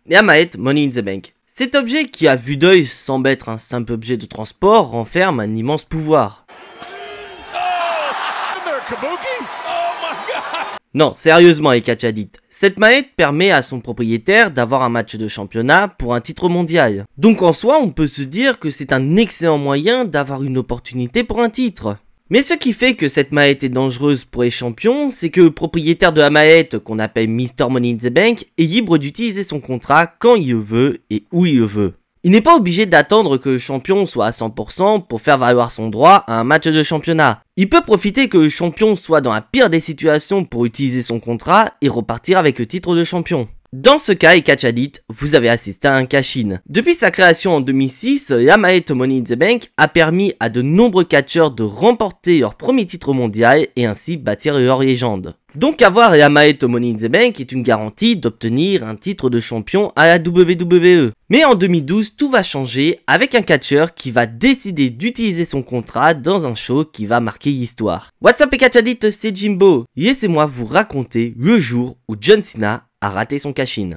et Amaet Money in the Bank. Cet objet qui à vue d'œil semble être un simple objet de transport renferme un immense pouvoir. Non, sérieusement les catch addicts, cette maillette permet à son propriétaire d'avoir un match de championnat pour un titre mondial. Donc en soi, on peut se dire que c'est un excellent moyen d'avoir une opportunité pour un titre. Mais ce qui fait que cette maillette est dangereuse pour les champions, c'est que le propriétaire de la maillette, qu'on appelle Mr Money in the Bank, est libre d'utiliser son contrat quand il le veut et où il le veut. Il n'est pas obligé d'attendre que le champion soit à 100% pour faire valoir son droit à un match de championnat. Il peut profiter que le champion soit dans la pire des situations pour utiliser son contrat et repartir avec le titre de champion. Dans ce cas, et catch addicts, vous avez assisté à un cash-in. Depuis sa création en 2006, la maillette Money in the Bank a permis à de nombreux catcheurs de remporter leur premier titre mondial et ainsi bâtir leur légende. Donc avoir la maillette Money in the Bank est une garantie d'obtenir un titre de champion à la WWE. Mais en 2012, tout va changer avec un catcheur qui va décider d'utiliser son contrat dans un show qui va marquer l'histoire. What's up les catch addicts, c'est Jimbo. Laissez-moi vous raconter le jour où John Cena a raté son cash-in.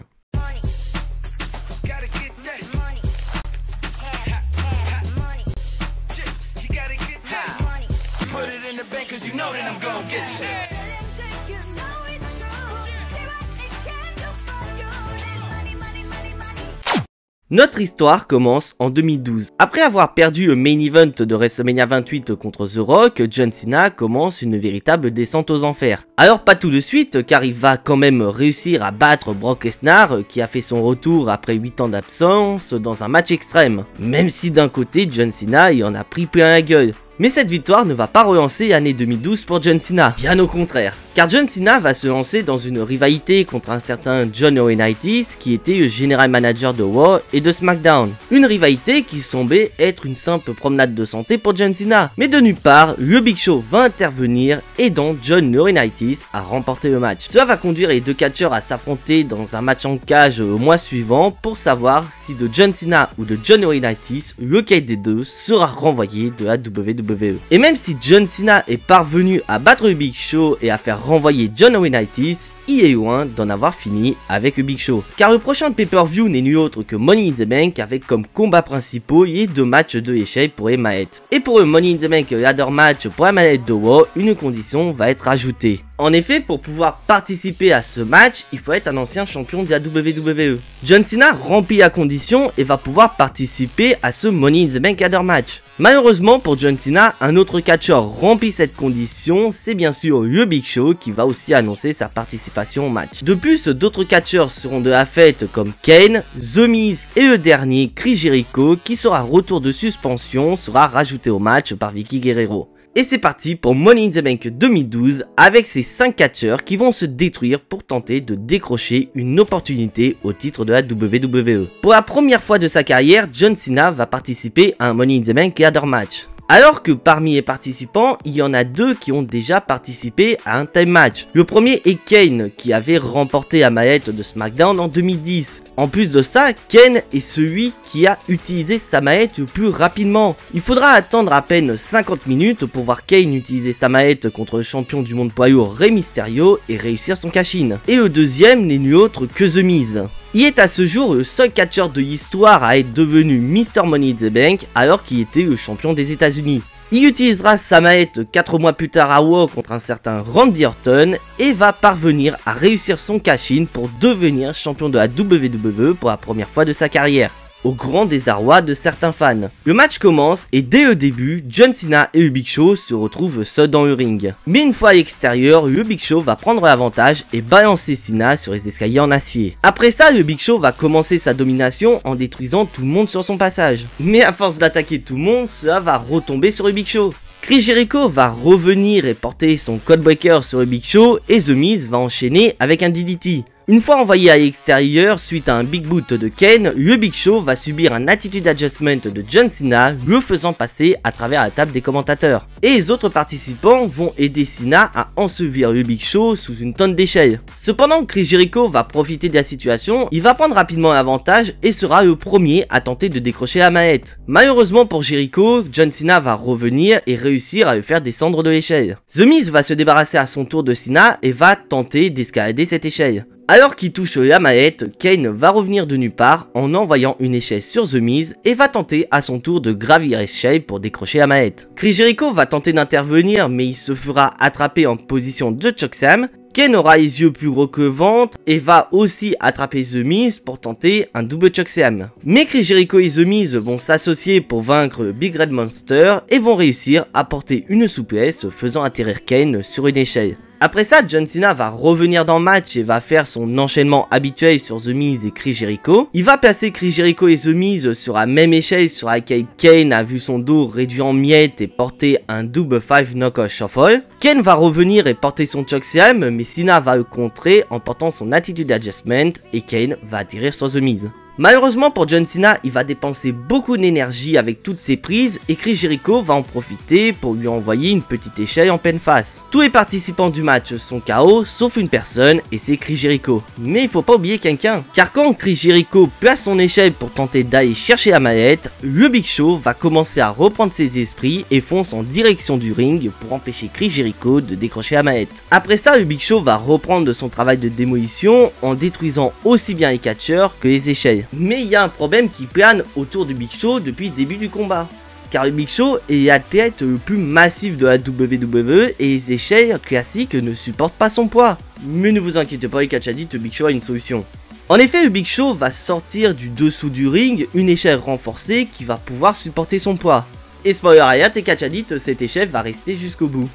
Notre histoire commence en 2012. Après avoir perdu le main event de WrestleMania 28 contre The Rock, John Cena commence une véritable descente aux enfers. Alors pas tout de suite, car il va quand même réussir à battre Brock Lesnar, qui a fait son retour après 8 ans d'absence dans un match extrême. Même si d'un côté, John Cena y en a pris plein la gueule. Mais cette victoire ne va pas relancer l'année 2012 pour John Cena, bien au contraire. Car John Cena va se lancer dans une rivalité contre un certain John Laurinaitis qui était le général manager de Raw et de SmackDown. Une rivalité qui semblait être une simple promenade de santé pour John Cena. Mais de nulle part, le Big Show va intervenir aidant John Laurinaitis à remporter le match. Cela va conduire les deux catcheurs à s'affronter dans un match en cage au mois suivant pour savoir si de John Cena ou de John Laurinaitis, lequel des deux sera renvoyé de la WWE. Et même si John Cena est parvenu à battre le Big Show et à faire renvoyer John Laurinaitis, il est loin d'en avoir fini avec le Big Show. Car le prochain pay-per-view n'est nul autre que Money in the Bank avec comme combat principaux les deux matchs de échelle pour les maillettes. Et pour le Money in the Bank ladder match pour la mallette de Raw, une condition va être ajoutée. En effet, pour pouvoir participer à ce match, il faut être un ancien champion de la WWE. John Cena remplit la condition et va pouvoir participer à ce Money in the Bank ladder match. Malheureusement pour John Cena, un autre catcheur remplit cette condition, c'est bien sûr le Big Show qui va aussi annoncer sa participation au match. De plus, d'autres catcheurs seront de la fête comme Kane, The Miz et le dernier Chris Jericho qui sera retour de suspension sera rajouté au match par Vickie Guerrero. Et c'est parti pour Money in the Bank 2012 avec ces 5 catcheurs qui vont se détruire pour tenter de décrocher une opportunité au titre de la WWE. Pour la première fois de sa carrière, John Cena va participer à un Money in the Bank ladder match. Alors que parmi les participants, il y en a deux qui ont déjà participé à un time match. Le premier est Kane, qui avait remporté la mallette de SmackDown en 2010. En plus de ça, Kane est celui qui a utilisé sa mallette le plus rapidement. Il faudra attendre à peine 50 minutes pour voir Kane utiliser sa mallette contre le champion du monde poids lourd Rey Mysterio et réussir son cash-in. Et le deuxième n'est nul autre que The Miz. Il est à ce jour le seul catcheur de l'histoire à être devenu Mr Money in the Bank alors qu'il était le champion des États-Unis. Il utilisera sa mallette 4 mois plus tard à Raw contre un certain Randy Orton et va parvenir à réussir son cash-in pour devenir champion de la WWE pour la première fois de sa carrière, au grand désarroi de certains fans. Le match commence et dès le début, John Cena et le Big Show se retrouvent seuls dans le ring. Mais une fois à l'extérieur, le Big Show va prendre l'avantage et balancer Cena sur les escaliers en acier. Après ça, le Big Show va commencer sa domination en détruisant tout le monde sur son passage. Mais à force d'attaquer tout le monde, cela va retomber sur le Big Show. Chris Jericho va revenir et porter son Codebreaker sur le Big Show et The Miz va enchaîner avec un DDT. Une fois envoyé à l'extérieur suite à un Big Boot de Kane, le Big Show va subir un Attitude Adjustment de John Cena, le faisant passer à travers la table des commentateurs. Et les autres participants vont aider Cena à ensevelir le Big Show sous une tonne d'échelles. Cependant, Chris Jericho va profiter de la situation, il va prendre rapidement l'avantage et sera le premier à tenter de décrocher la mallette. Malheureusement pour Jericho, John Cena va revenir et réussir à le faire descendre de l'échelle. The Miz va se débarrasser à son tour de Cena et va tenter d'escalader cette échelle. Alors qu'il touche Yamaet, Kane va revenir de nulle part en envoyant une échelle sur The Miz et va tenter à son tour de gravir l'échelle pour décrocher Yamaet. Chris Jericho va tenter d'intervenir mais il se fera attraper en position de chokeslam. Kane aura les yeux plus gros que le ventre et va aussi attraper The Miz pour tenter un double chokeslam. Mais Chris Jericho et The Miz vont s'associer pour vaincre Big Red Monster et vont réussir à porter une souplesse faisant atterrir Kane sur une échelle. Après ça, John Cena va revenir dans le match et va faire son enchaînement habituel sur The Miz et Chris Jericho. Il va placer Chris Jericho et The Miz sur la même échelle sur laquelle Kane a vu son dos réduit en miettes et porter un double 5 knockout shuffle. Kane va revenir et porter son chokeslam, mais Cena va le contrer en portant son attitude adjustment et Kane va atterrir sur The Miz. Malheureusement pour John Cena, il va dépenser beaucoup d'énergie avec toutes ses prises et Chris Jericho va en profiter pour lui envoyer une petite échelle en pleine face. Tous les participants du match sont KO sauf une personne et c'est Chris Jericho. Mais il faut pas oublier quelqu'un, car quand Chris Jericho place son échelle pour tenter d'aller chercher la mallette, le Big Show va commencer à reprendre ses esprits et fonce en direction du ring pour empêcher Chris Jericho de décrocher la mallette. Après ça, le Big Show va reprendre son travail de démolition en détruisant aussi bien les catcheurs que les échelles. Mais il y a un problème qui plane autour du Big Show depuis le début du combat. Car le Big Show est l'athlète le plus massif de la WWE et les échelles classiques ne supportent pas son poids. Mais ne vous inquiétez pas, les catch addicts, le Big Show a une solution. En effet, le Big Show va sortir du dessous du ring une échelle renforcée qui va pouvoir supporter son poids. Et spoiler alert, les catch addicts, cette échelle va rester jusqu'au bout.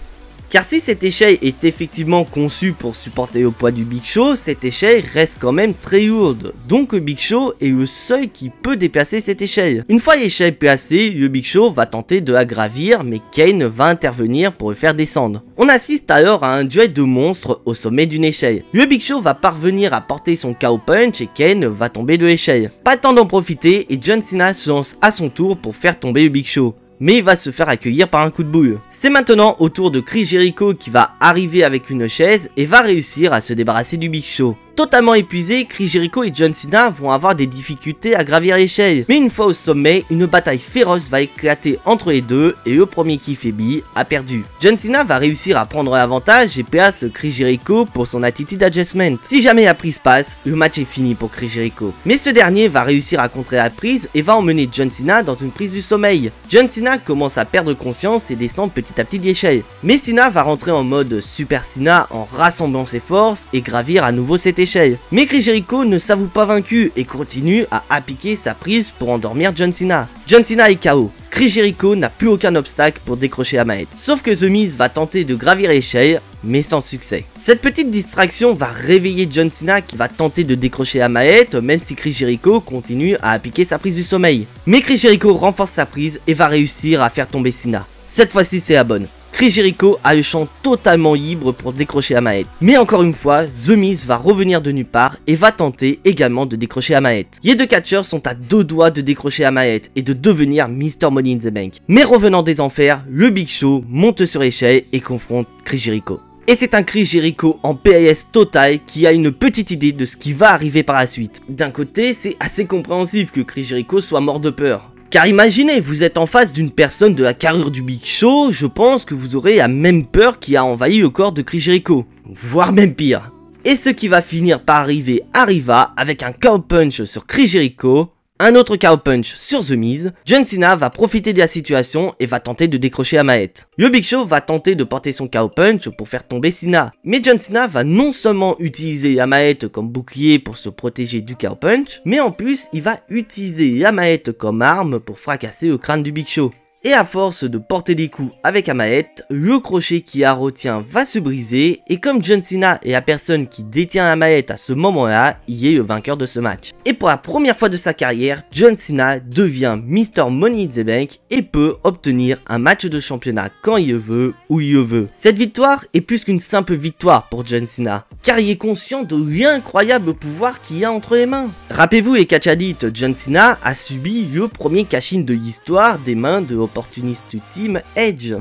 Car si cette échelle est effectivement conçue pour supporter le poids du Big Show, cette échelle reste quand même très lourde. Donc le Big Show est le seul qui peut déplacer cette échelle. Une fois l'échelle placée, le Big Show va tenter de la gravir, mais Kane va intervenir pour le faire descendre. On assiste alors à un duel de monstres au sommet d'une échelle. Le Big Show va parvenir à porter son KO punch et Kane va tomber de l'échelle. Pas le temps d'en profiter et John Cena se lance à son tour pour faire tomber le Big Show. Mais il va se faire accueillir par un coup de boule. C'est maintenant au tour de Chris Jericho qui va arriver avec une chaise et va réussir à se débarrasser du Big Show. Totalement épuisé, Chris Jericho et John Cena vont avoir des difficultés à gravir l'échelle. Mais une fois au sommet, une bataille féroce va éclater entre les deux et le premier qui faiblit a perdu. John Cena va réussir à prendre l'avantage et place Chris Jericho pour son attitude adjustment. Si jamais la prise passe, le match est fini pour Chris Jericho. Mais ce dernier va réussir à contrer la prise et va emmener John Cena dans une prise du sommeil. John Cena commence à perdre conscience et descend petit à petit l'échelle. Mais Cena va rentrer en mode Super Cena en rassemblant ses forces et gravir à nouveau cette échelle. Mais Chris Jericho ne s'avoue pas vaincu et continue à appliquer sa prise pour endormir John Cena. John Cena est KO. Chris Jericho n'a plus aucun obstacle pour décrocher la mallette. Sauf que The Miz va tenter de gravir l'échelle, mais sans succès. Cette petite distraction va réveiller John Cena qui va tenter de décrocher la mallette, même si Chris Jericho continue à appliquer sa prise du sommeil. Mais Chris Jericho renforce sa prise et va réussir à faire tomber Cena. Cette fois-ci c'est la bonne. Chris Jericho a le champ totalement libre pour décrocher la mallette. Mais encore une fois, The Miz va revenir de nulle part et va tenter également de décrocher la mallette. Les deux catcheurs sont à deux doigts de décrocher la mallette et de devenir Mr. Money in the Bank. Mais revenant des enfers, le Big Show monte sur l'échelle et confronte Chris Jericho. Et c'est un Chris Jericho en PLS total qui a une petite idée de ce qui va arriver par la suite. D'un côté, c'est assez compréhensif que Chris Jericho soit mort de peur. Car imaginez, vous êtes en face d'une personne de la carrure du Big Show, je pense que vous aurez la même peur qui a envahi le corps de Chris Jericho, voire même pire. Et ce qui va finir par arriver arriva avec un KO punch sur Chris Jericho, un autre KO punch sur The Miz. John Cena va profiter de la situation et va tenter de décrocher la mallette. Le Big Show va tenter de porter son KO punch pour faire tomber Cena. Mais John Cena va non seulement utiliser la mallette comme bouclier pour se protéger du KO punch, mais en plus il va utiliser la mallette comme arme pour fracasser le crâne du Big Show. Et à force de porter des coups avec la mallette, le crochet qui la retient va se briser et comme John Cena est la personne qui détient la mallette à ce moment-là, il est le vainqueur de ce match. Et pour la première fois de sa carrière, John Cena devient Mr. Money in the Bank et peut obtenir un match de championnat quand il le veut, où il le veut. Cette victoire est plus qu'une simple victoire pour John Cena, car il est conscient de l'incroyable pouvoir qu'il a entre les mains. Rappelez-vous les catch addicts, John Cena a subi le premier cash-in de l'histoire des mains de Opportunist Team Edge.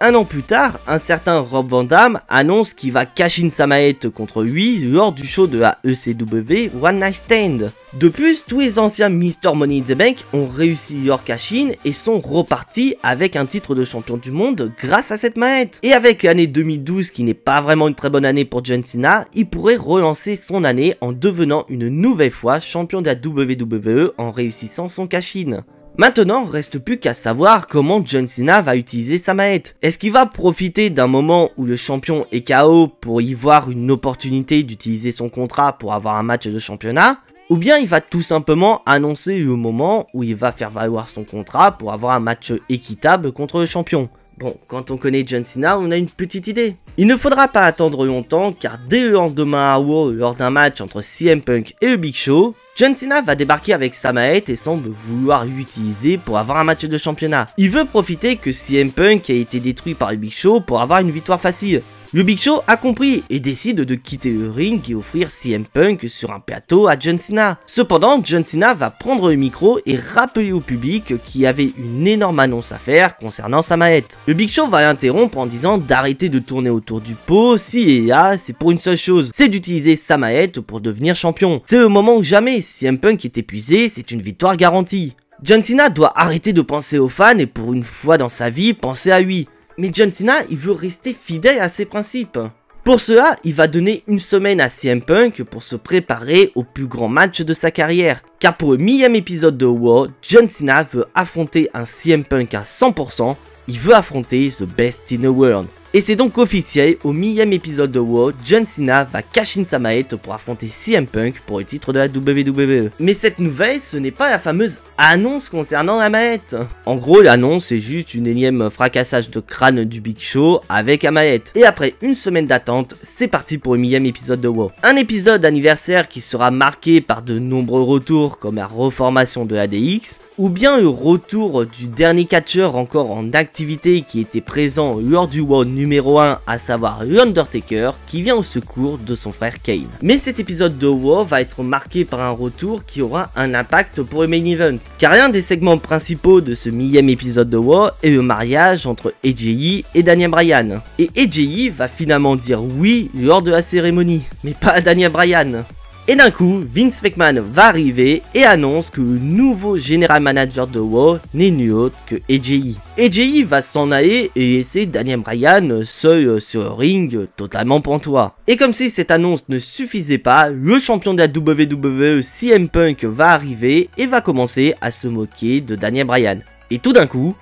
Un an plus tard, un certain Rob Van Dam annonce qu'il va cash-in sa maillette contre lui lors du show de la ECW One Night Stand. De plus, tous les anciens Mr. Money in the Bank ont réussi leur cash-in et sont repartis avec un titre de champion du monde grâce à cette maillette. Et avec l'année 2012 qui n'est pas vraiment une très bonne année pour John Cena, il pourrait relancer son année en devenant une nouvelle fois champion de la WWE en réussissant son cash-in. Maintenant, reste plus qu'à savoir comment John Cena va utiliser sa maillette. Est-ce qu'il va profiter d'un moment où le champion est KO pour y voir une opportunité d'utiliser son contrat pour avoir un match de championnat? Ou bien il va tout simplement annoncer le moment où il va faire valoir son contrat pour avoir un match équitable contre le champion? Bon, quand on connaît John Cena, on a une petite idée. Il ne faudra pas attendre longtemps car dès le lendemain à Raw, lors d'un match entre CM Punk et le Big Show, John Cena va débarquer avec sa maillette et semble vouloir l'utiliser pour avoir un match de championnat. Il veut profiter que CM Punk a été détruit par le Big Show pour avoir une victoire facile. Le Big Show a compris et décide de quitter le ring et offrir CM Punk sur un plateau à John Cena. Cependant, John Cena va prendre le micro et rappeler au public qu'il y avait une énorme annonce à faire concernant sa maillette. Le Big Show va l'interrompre en disant d'arrêter de tourner autour du pot, si et là, c'est pour une seule chose, c'est d'utiliser sa maillette pour devenir champion. C'est le moment où jamais CM Punk est épuisé, c'est une victoire garantie. John Cena doit arrêter de penser aux fans et pour une fois dans sa vie, penser à lui. Mais John Cena, il veut rester fidèle à ses principes. Pour cela, il va donner une semaine à CM Punk pour se préparer au plus grand match de sa carrière. Car pour le 1000e épisode de Raw, John Cena veut affronter un CM Punk à 100%, il veut affronter The Best in the World. Et c'est donc officiel, au 1000e épisode de Raw, John Cena va cash-in sa maillette pour affronter CM Punk pour le titre de la WWE. Mais cette nouvelle, ce n'est pas la fameuse annonce concernant la maillette. En gros, l'annonce est juste une énième fracassage de crâne du Big Show avec la maillette. Et après une semaine d'attente, c'est parti pour le 1000e épisode de Raw. Un épisode anniversaire qui sera marqué par de nombreux retours comme la reformation de l'ADX, ou bien le retour du dernier catcheur encore en activité qui était présent lors du Raw numéro 1, à savoir l'Undertaker, qui vient au secours de son frère Kane. Mais cet épisode de Raw va être marqué par un retour qui aura un impact pour le main event, car l'un des segments principaux de ce 1000e épisode de Raw est le mariage entre AJ et Daniel Bryan. Et AJ va finalement dire oui lors de la cérémonie, mais pas à Daniel Bryan. Et d'un coup, Vince McMahon va arriver et annonce que le nouveau général manager de Raw n'est nul autre que AJ. AJ va s'en aller et laisser Daniel Bryan seul sur le ring, totalement pantois. Et comme si cette annonce ne suffisait pas, le champion de la WWE CM Punk va arriver et va commencer à se moquer de Daniel Bryan. Et tout d'un coup,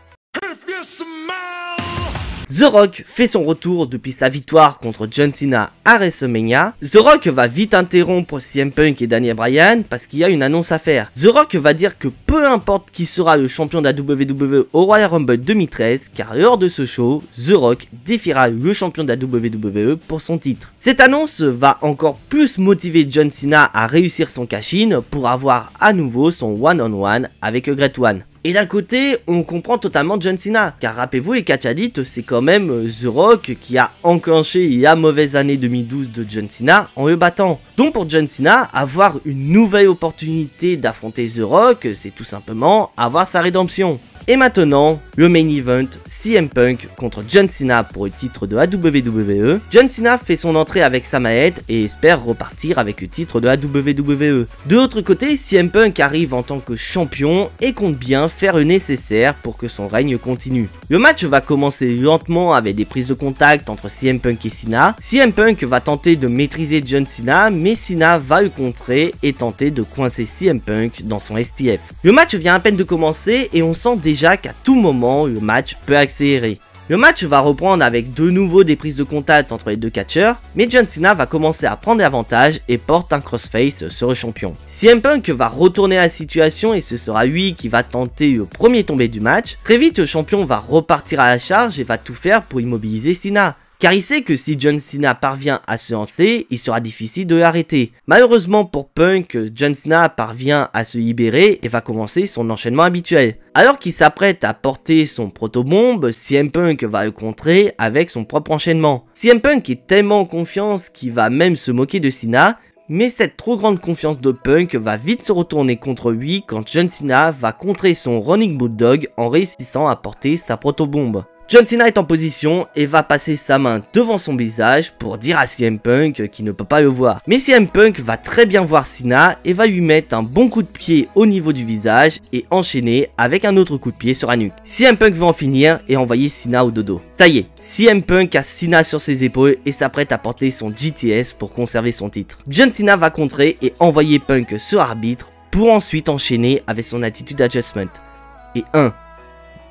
The Rock fait son retour depuis sa victoire contre John Cena à WrestleMania. The Rock va vite interrompre CM Punk et Daniel Bryan parce qu'il y a une annonce à faire. The Rock va dire que peu importe qui sera le champion de la WWE au Royal Rumble 2013, car lors de ce show, The Rock défiera le champion de la WWE pour son titre. Cette annonce va encore plus motiver John Cena à réussir son cash-in pour avoir à nouveau son one-on-one avec le Great One. Et d'un côté, on comprend totalement John Cena, car rappelez-vous, les catch addicts, c'est quand même The Rock qui a enclenché la mauvaise année 2012 de John Cena en le battant. Donc pour John Cena, avoir une nouvelle opportunité d'affronter The Rock, c'est tout simplement avoir sa rédemption. Et maintenant, le main event, CM Punk contre John Cena pour le titre de la WWE. John Cena fait son entrée avec sa maillette et espère repartir avec le titre de la WWE. De l'autre côté, CM Punk arrive en tant que champion et compte bien faire le nécessaire pour que son règne continue. Le match va commencer lentement avec des prises de contact entre CM Punk et Cena. CM Punk va tenter de maîtriser John Cena, mais Cena va le contrer et tenter de coincer CM Punk dans son STF. Le match vient à peine de commencer et on sent déjà qu'à tout moment, le match peut accélérer. Le match va reprendre avec de nouveau des prises de contact entre les deux catcheurs, mais John Cena va commencer à prendre l'avantage et porte un crossface sur le champion. CM Punk va retourner la situation et ce sera lui qui va tenter le premier tombé du match. Très vite, le champion va repartir à la charge et va tout faire pour immobiliser Cena. Car il sait que si John Cena parvient à se lancer, il sera difficile de l'arrêter. Malheureusement pour Punk, John Cena parvient à se libérer et va commencer son enchaînement habituel. Alors qu'il s'apprête à porter son proto-bombe, CM Punk va le contrer avec son propre enchaînement. CM Punk est tellement en confiance qu'il va même se moquer de Cena, mais cette trop grande confiance de Punk va vite se retourner contre lui quand John Cena va contrer son Running Bulldog en réussissant à porter sa proto-bombe. John Cena est en position et va passer sa main devant son visage pour dire à CM Punk qu'il ne peut pas le voir. Mais CM Punk va très bien voir Cena et va lui mettre un bon coup de pied au niveau du visage et enchaîner avec un autre coup de pied sur la nuque. CM Punk va en finir et envoyer Cena au dodo. Ça y est, CM Punk a Cena sur ses épaules et s'apprête à porter son GTS pour conserver son titre. John Cena va contrer et envoyer Punk sur arbitre pour ensuite enchaîner avec son attitude adjustment. Et 1,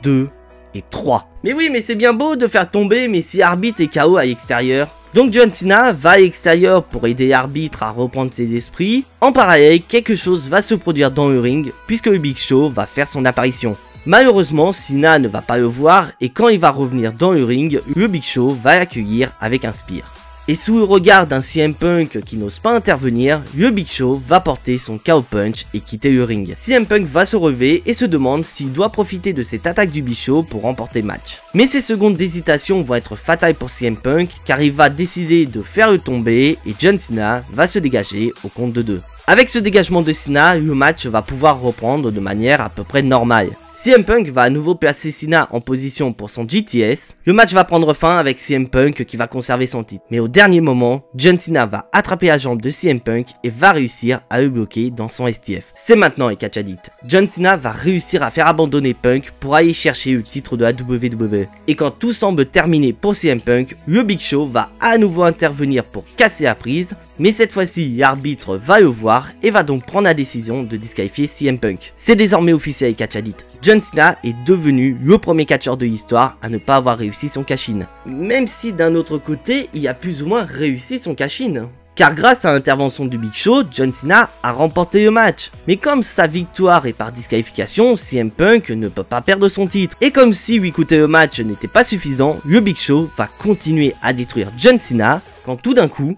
2 et 3. Mais oui, mais c'est bien beau de faire tomber, mais si arbitre est KO à l'extérieur. Donc John Cena va à l'extérieur pour aider l'arbitre à reprendre ses esprits. En parallèle, quelque chose va se produire dans le ring, puisque le Big Show va faire son apparition. Malheureusement, Cena ne va pas le voir, et quand il va revenir dans le ring, le Big Show va l'accueillir avec un spear. Et sous le regard d'un CM Punk qui n'ose pas intervenir, le Big Show va porter son KO Punch et quitter le ring. CM Punk va se relever et se demande s'il doit profiter de cette attaque du Big Show pour remporter le match. Mais ces secondes d'hésitation vont être fatales pour CM Punk car il va décider de faire le tomber et John Cena va se dégager au compte de 2. Avec ce dégagement de Cena, le match va pouvoir reprendre de manière à peu près normale. CM Punk va à nouveau placer Cena en position pour son GTS. Le match va prendre fin avec CM Punk qui va conserver son titre. Mais au dernier moment, John Cena va attraper la jambe de CM Punk et va réussir à le bloquer dans son STF. C'est maintenant les catch addicts. John Cena va réussir à faire abandonner Punk pour aller chercher le titre de la WWE. Et quand tout semble terminé pour CM Punk, le Big Show va à nouveau intervenir pour casser la prise. Mais cette fois-ci, l'arbitre va le voir et va donc prendre la décision de disqualifier CM Punk. C'est désormais officiel les catch addicts. John Cena est devenu le premier catcheur de l'histoire à ne pas avoir réussi son cash-in. Même si d'un autre côté, il a plus ou moins réussi son cash-in. Car grâce à l'intervention du Big Show, John Cena a remporté le match. Mais comme sa victoire est par disqualification, CM Punk ne peut pas perdre son titre. Et comme si lui coûter le match n'était pas suffisant, le Big Show va continuer à détruire John Cena quand tout d'un coup...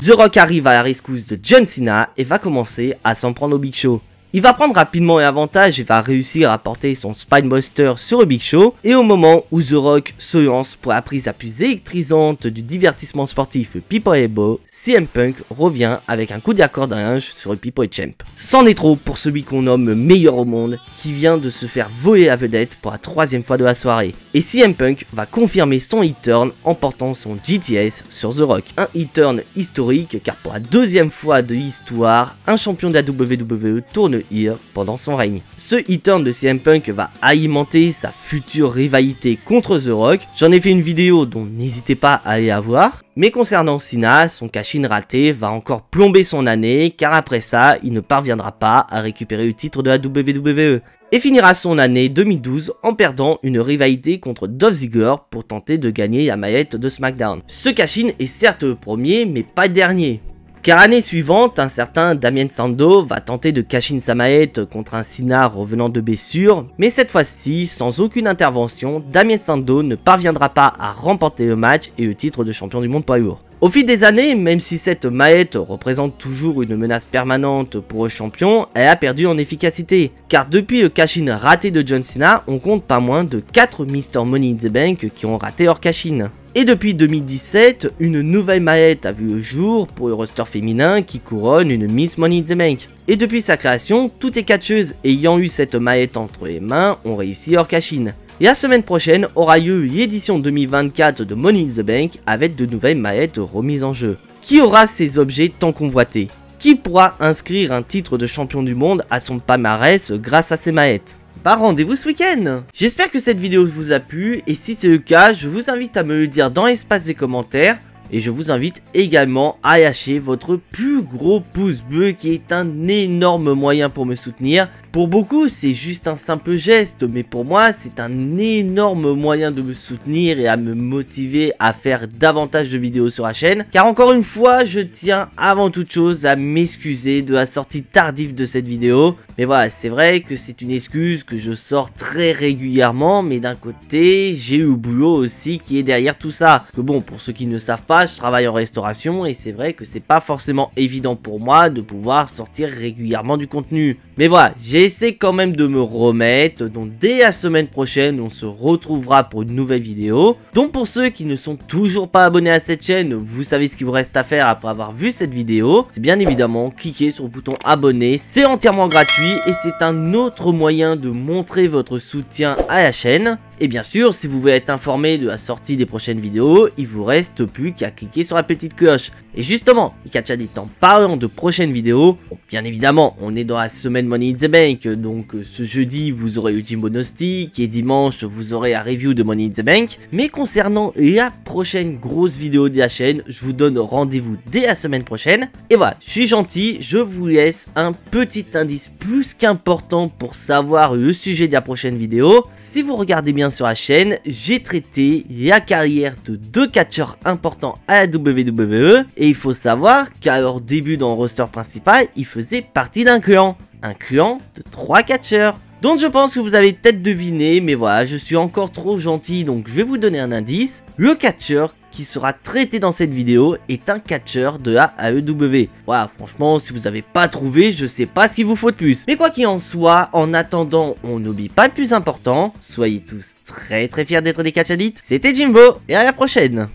The Rock arrive à la rescousse de John Cena et va commencer à s'en prendre au Big Show. Il va prendre rapidement l'avantage et va réussir à porter son Spinebuster sur le Big Show. Et au moment où The Rock se lance pour la prise la plus électrisante du divertissement sportif, le People Elbow, CM Punk revient avec un coup de la corde à linge sur le People Champ. C'en est trop pour celui qu'on nomme meilleur au monde, qui vient de se faire voler la vedette pour la 3e fois de la soirée. Et CM Punk va confirmer son hit turn en portant son GTS sur The Rock. Un hit turn historique car pour la 2e fois de l'histoire, un champion de la WWE tourne heel pendant son règne. Ce hit turn de CM Punk va alimenter sa future rivalité contre The Rock. J'en ai fait une vidéo donc n'hésitez pas à aller la voir. Mais concernant Cena, son cash-in raté va encore plomber son année car après ça, il ne parviendra pas à récupérer le titre de la WWE. Et finira son année 2012 en perdant une rivalité contre Dolph Ziggler pour tenter de gagner la maillette de SmackDown. Ce cash-in est certes le premier mais pas le dernier. Car l'année suivante, un certain Damien Sandow va tenter de cash-in sa maillette contre un Cena revenant de blessure, mais cette fois-ci, sans aucune intervention, Damien Sandow ne parviendra pas à remporter le match et le titre de champion du monde poids lourd. Au fil des années, même si cette maillette représente toujours une menace permanente pour le champion, elle a perdu en efficacité. Car depuis le cash-in raté de John Cena, on compte pas moins de 4 Mr. Money in the Bank qui ont raté leur cash-in. Et depuis 2017, une nouvelle maillette a vu le jour pour le roster féminin qui couronne une Miss Money in the Bank. Et depuis sa création, toutes les catcheuses ayant eu cette maillette entre les mains ont réussi leur cash-in. Et la semaine prochaine aura lieu l'édition 2024 de Money in the Bank avec de nouvelles maillettes remises en jeu. Qui aura ces objets tant convoités? Qui pourra inscrire un titre de champion du monde à son palmarès grâce à ces maillettes? Bah rendez-vous ce week-end. J'espère que cette vidéo vous a plu et si c'est le cas, je vous invite à me le dire dans l'espace des commentaires. Et je vous invite également à lâcher votre plus gros pouce bleu qui est un énorme moyen pour me soutenir. Pour beaucoup, c'est juste un simple geste, mais pour moi, c'est un énorme moyen de me soutenir et à me motiver à faire davantage de vidéos sur la chaîne. Car encore une fois, je tiens avant toute chose à m'excuser de la sortie tardive de cette vidéo. Mais voilà, c'est vrai que c'est une excuse que je sors très régulièrement, mais d'un côté, j'ai eu le boulot aussi qui est derrière tout ça. Que bon, pour ceux qui ne savent pas, moi, je travaille en restauration et c'est vrai que c'est pas forcément évident pour moi de pouvoir sortir régulièrement du contenu. Mais voilà, j'essaie quand même de me remettre, donc dès la semaine prochaine, on se retrouvera pour une nouvelle vidéo. Donc pour ceux qui ne sont toujours pas abonnés à cette chaîne, vous savez ce qu'il vous reste à faire après avoir vu cette vidéo. C'est bien évidemment cliquer sur le bouton abonner, c'est entièrement gratuit et c'est un autre moyen de montrer votre soutien à la chaîne. Et bien sûr, si vous voulez être informé de la sortie des prochaines vidéos, il vous reste plus qu'à cliquer sur la petite cloche. Et justement, Ikachadit, en parlant de prochaines vidéos, bon, bien évidemment, on est dans la semaine Money in the Bank, donc ce jeudi, vous aurez le Jimbo Gnostic, et dimanche, vous aurez la review de Money in the Bank. Mais concernant la prochaine grosse vidéo de la chaîne, je vous donne rendez-vous dès la semaine prochaine. Et voilà, je suis gentil, je vous laisse un petit indice plus qu'important pour savoir le sujet de la prochaine vidéo. Si vous regardez bien sur la chaîne, j'ai traité la carrière de 2 catcheurs importants à la WWE et il faut savoir qu'à leur début dans le roster principal, ils faisaient partie d'un clan de 3 catcheurs. Donc je pense que vous avez peut-être deviné, mais voilà, je suis encore trop gentil, donc je vais vous donner un indice. Le catcheur qui sera traité dans cette vidéo est un catcheur de la AEW. Voilà, franchement, si vous n'avez pas trouvé, je sais pas ce qu'il vous faut de plus. Mais quoi qu'il en soit, en attendant, on n'oublie pas le plus important. Soyez tous très fiers d'être des Catch Addicts. C'était Jimbo, et à la prochaine.